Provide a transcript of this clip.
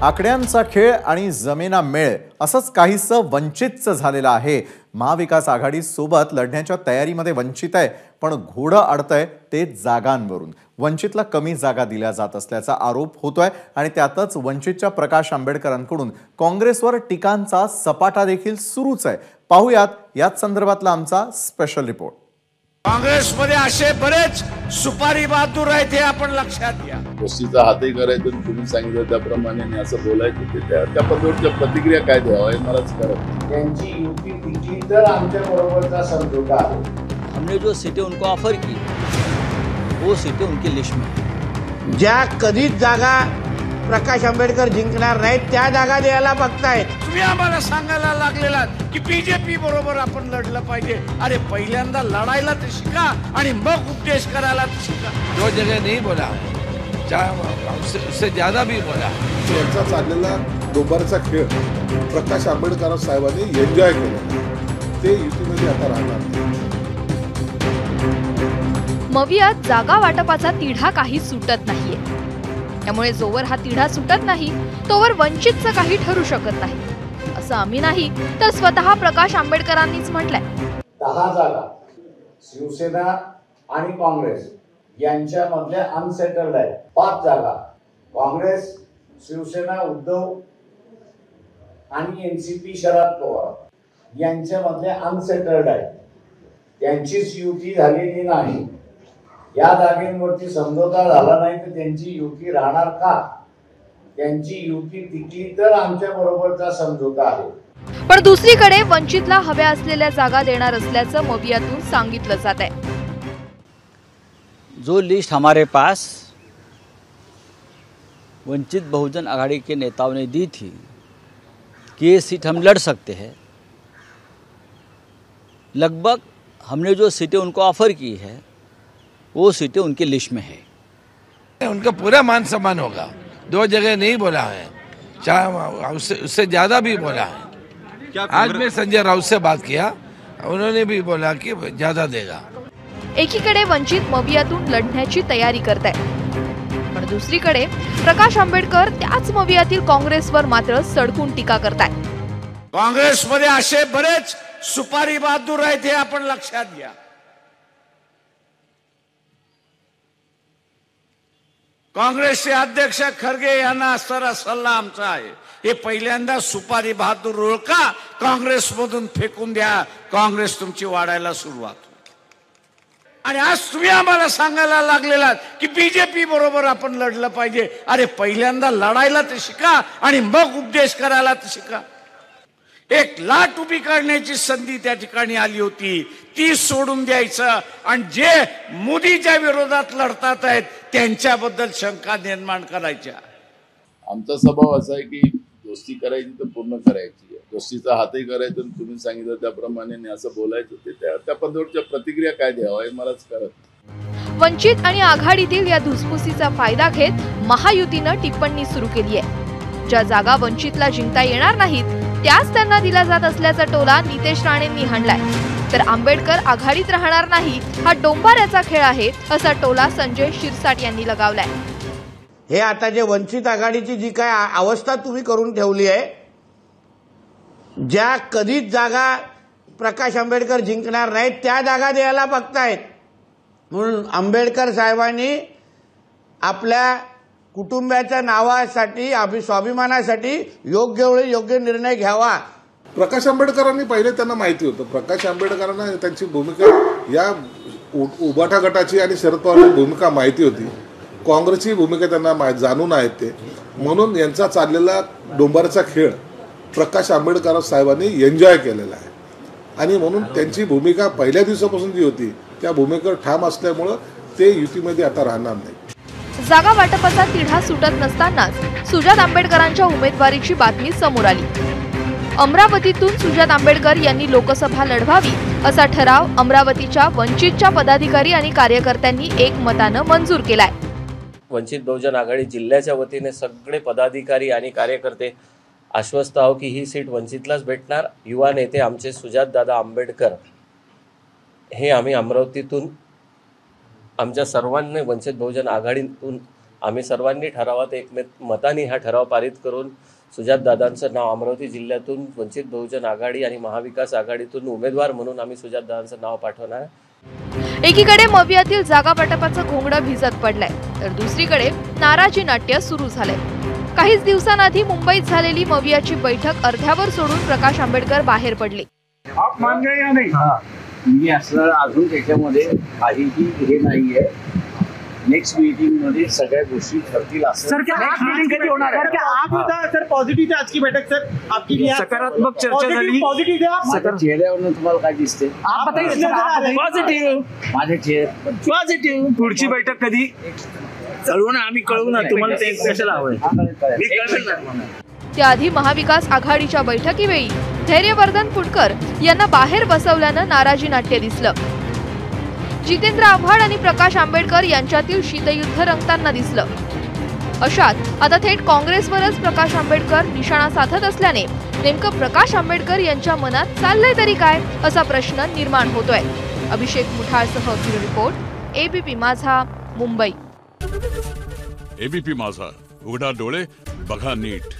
आकड्यांचा खेळ आणि जमेना मेळ असंच काहीसं वंचितचं झालेलं आहे। महाविकास आघाडी सोबत लढण्याच्या तयारीमध्ये वंचित आहे, पण घोडं अडतंय ते जागांवरून। वंचितला कमी जागा दिल्या जात असल्याचा आरोप होतोय आणि त्यातच वंचितच्या प्रकाश आंबेडकरांकडून काँग्रेसवर टीकांचा सपाटा देखील सुरूच आहे। पाहूयात याच संदर्भातला आमचा स्पेशल रिपोर्ट। काँग्रेसमध्ये असे बरेच सुपारी बहादूर आहेत हे आपण लक्षात घ्या। गोष्टीचा हातही करायचं, तुम्ही सांगितलं त्याप्रमाणे असं बोलायचं ते त्या पद्धतीच्या प्रतिक्रिया काय द्यावं हे मलाच कळत। त्यांची युती टिकली तर आमच्या बरोबरचा समझोता आहे। हमने जो सीटें उनको ऑफर की वो सीटें उनकी लिस्ट में। ज्या कधीच जागा प्रकाश आंबेडकर जिंकणार नाहीत त्या जागा द्यायला बघतायत। तुम्ही आम्हाला सांगायला लागलेला की बीजेपी बरोबर आपण लढलं पाहिजे। अरे पहिल्यांदा लढायला तर शिका आणि मग उपदेश करायला तर शिका। दो जगह नहीं बोला, उससे ज्यादा भी बोला। यांचा चाललेला डोंबारचा खेळ प्रकाश आंबेडकर साहेबांनी एन्जॉय केला, ते युतीमध्ये आता राहणार नाही। मवियात जागा वाटपाचा तिढा काही सुटत नाहीये, त्यामुळे जोवर हा तिढा सुटत नाही तोवर वंचितचं काही ठरू शकत नाही, असं आम्ही नाही तर स्वतः प्रकाश आंबेडकरांनीच म्हटलंय। 10 जागा शिवसेना आणि काँग्रेस यांच्यामधल्या अनसेटल्ड आहे। 5 जागा काँग्रेस, शिवसेना, उद्धव आणि एनसीपी शरद पवार यांच्यामधल्या अनसेटल्ड आहे, त्यांचीच युती झालेली नाही। या जागेवरती समझोता झाला नाही तर त्यांची युती राहणार का? त्यांची युती टिकली तर आमच्या बरोबरचा समझोता आहे। पण दुसरीकडे वंचितला हव्या असलेल्या जागा देणार असल्याचं मवियातून सांगितलं जात आहे। जो लिस्ट हमारे पास वंचित बहुजन आघाड़ी के नेताओं ने दी थी कि ये सीट हम लड़ सकते हैं, लगभग हमने जो सीटें उनको ऑफर की है वो सीटें उनकी लिस्ट में है। उनका पूरा मान सम्मान होगा। 2 जगह नहीं बोला है, चाहे उससे ज्यादा भी बोला है। आज मैं संजय राउत से बात किया, उन्होंने भी बोला कि ज्यादा देगा। एकीकडे वंचित मवियातून लढण्याची तयारी करत आहे, पण दुसरीकडे प्रकाश आंबेडकर त्याच मवियातील काँग्रेसवर मात्र सडकून टीका करतायत। काँग्रेसमध्ये असे बरेच सुपारी बहादूर आहेत हे आपण लक्षात घ्या। काँग्रेसचे अध्यक्ष खरगे यांना असणारा सल्ला आमचा आहे, हे पहिल्यांदा सुपारी बहादूर ओळखा, काँग्रेसमधून फेकून द्या, काँग्रेस तुमची वाढायला सुरुवात होईल। आणि आज तुम्ही आम्हाला सांगायला लागलेला की बीजेपी बरोबर आपण लढलं पाहिजे। अरे पहिल्यांदा लढायला तर शिका आणि मग उपदेश करायला तर शिका। एक लाट उभी करण्याची संधी त्या ठिकाणी आली होती, ती सोडून द्यायचं आणि जे मोदीच्या विरोधात लढतात आहेत त्यांच्याबद्दल शंका निर्माण करायच्या। आमचा स्वभाव असा आहे की दोस्ती करायची तर पूर्ण करायची, दोस्तीचा हातही करायचं, तुम्ही सांगितलं त्याप्रमाणे असं बोलायचं ते त्या पद्धतीच्या प्रतिक्रिया काय द्यावं हे मलाच कळत। वंचित आणि आघाडीतील या धुसफुसीचा फायदा घेत महायुतीनं टिप्पणी सुरू केली आहे। ज्या जागा वंचितला जिंकता येणार नाहीत त्याच त्यांना दिला जात असल्याचा टोला नितेश राणेंनी हाणलाय, तर आंबेडकर आघाडीत राहणार नाही हा डोंबाऱ्याचा खेळ आहे असा टोला संजय शिरसाट यांनी लगावलाय। हे आता जे वंचित आघाडीची जी काय अवस्था तुम्ही करून ठेवली आहे, ज्या कधीच जागा प्रकाश आंबेडकर जिंकणार नाहीत त्या जागा द्यायला बघतायत, म्हणून आंबेडकर साहेबांनी आपल्या कुटुंबाच्या नावासाठी स्वाभिमानासाठी योग्य वेळी योग्य निर्णय घ्यावा। प्रकाश आंबेडकरांनी पहिले त्यांना माहिती होतं, प्रकाश आंबेडकरांना त्यांची भूमिका या उबाटा गटाची आणि शरद पवारांची भूमिका माहिती होती, काँग्रेसची भूमिका त्यांना जाणून आहेत ते, म्हणून यांचा चाललेला डोंबारचा खेळ प्रकाश आंबेडकर साहेबांनी एन्जॉय केलेला आहे आणि म्हणून त्यांची भूमिका पहिल्या दिवसापासून जी होती त्या भूमिकेवर ठाम असल्यामुळं ते युतीमध्ये आता राहणार नाही। जागा वाटपाचा तिढा सुटत नसतानाच सुजात आंबेडकरांच्या उमेदवारीची बातमी समोर आली। अमरावतीतून सुजात आंबेडकर यांनी लोकसभा लढवावी असा ठराव अमरावतीच्या वंचितच्या पदाधिकारी आणि कार्यकर्त्यांनी एकमतानं मंजूर केलाय। वंचित बहुजन आघाडी जिल्ह्याच्या वतीने सगळे पदाधिकारी आणि कार्यकर्ते आश्वस्त आहोत की ही सीट वंचितलाच भेटणार। युवा नेते आमचे सुजातदादा आंबेडकर हे आम्ही अमरावतीतून आमच्या सर्वांनी वंचित बहुजन आघाडीतून आम्ही सर्वांनी ठरावात मताने हा ठराव पारित करून सुजातदादांचं नाव अमरावती जिल्ह्यातून वंचित बहुजन आघाडी आणि महाविकास आघाडीतून उमेदवार म्हणून आम्ही सुजातदादांचं नाव पाठवणार. एकीकडे मवियातील जागा वाटपाचं घोंगडं भिजत पडलंय, तर दुसरीकडे नाराजी नाट्य सुरू झालंय. काहीच दिवसांआधी मुंबईत झालेली मवियाची बैठक अर्ध्यावर सोडून प्रकाश आंबेडकर बाहेर पडले. मी असं अजून त्याच्यामध्ये काहीही हे नाहीये. नेक्स्ट मीटिंग मध्ये सगळ्या गोष्टी ठरतील असं. सर क्या आज मीटिंग कधी होणार है? सर क्या आज होता है? सर पॉझिटिव्ह है आज की बैठक सर. आपकी सकारात्मक चर्चा झाली. पॉझिटिव्ह है. माझ्या चेहऱ्यावरून तुम्हाला काय दिसते? आप बताइए. पॉझिटिव्ह. माझे चेहरे पॉझिटिव्ह. पुढची बैठक कधी? कळवू ना, आम्ही कळवू ना तुम्हाला. ते कशाला हवंय? मी कळवेन. त्याआधी महाविकास आघाडीच्या बैठकीवेळी धैर्यवर्धन फुटकर यांना बाहेर बसवल्यानं नाराजी नाट्य दिसलं. जितेंद्र आव्हाड आणि प्रकाश आंबेडकर यांच्यातील शीतयुद्ध रंगताना दिसलं. अशात आता थेट काँग्रेसवरच प्रकाश आंबेडकर निशाणा साधत असल्याने नेमकं प्रकाश आंबेडकर यांच्या मनात चाललंय तरी काय असा प्रश्न निर्माण होतोय. अभिषेक मुठाळसह ब्युरो रिपोर्ट, एबीपी माझा, मुंबई. एबीपी माझा, उघडा डोळे बघा नीट.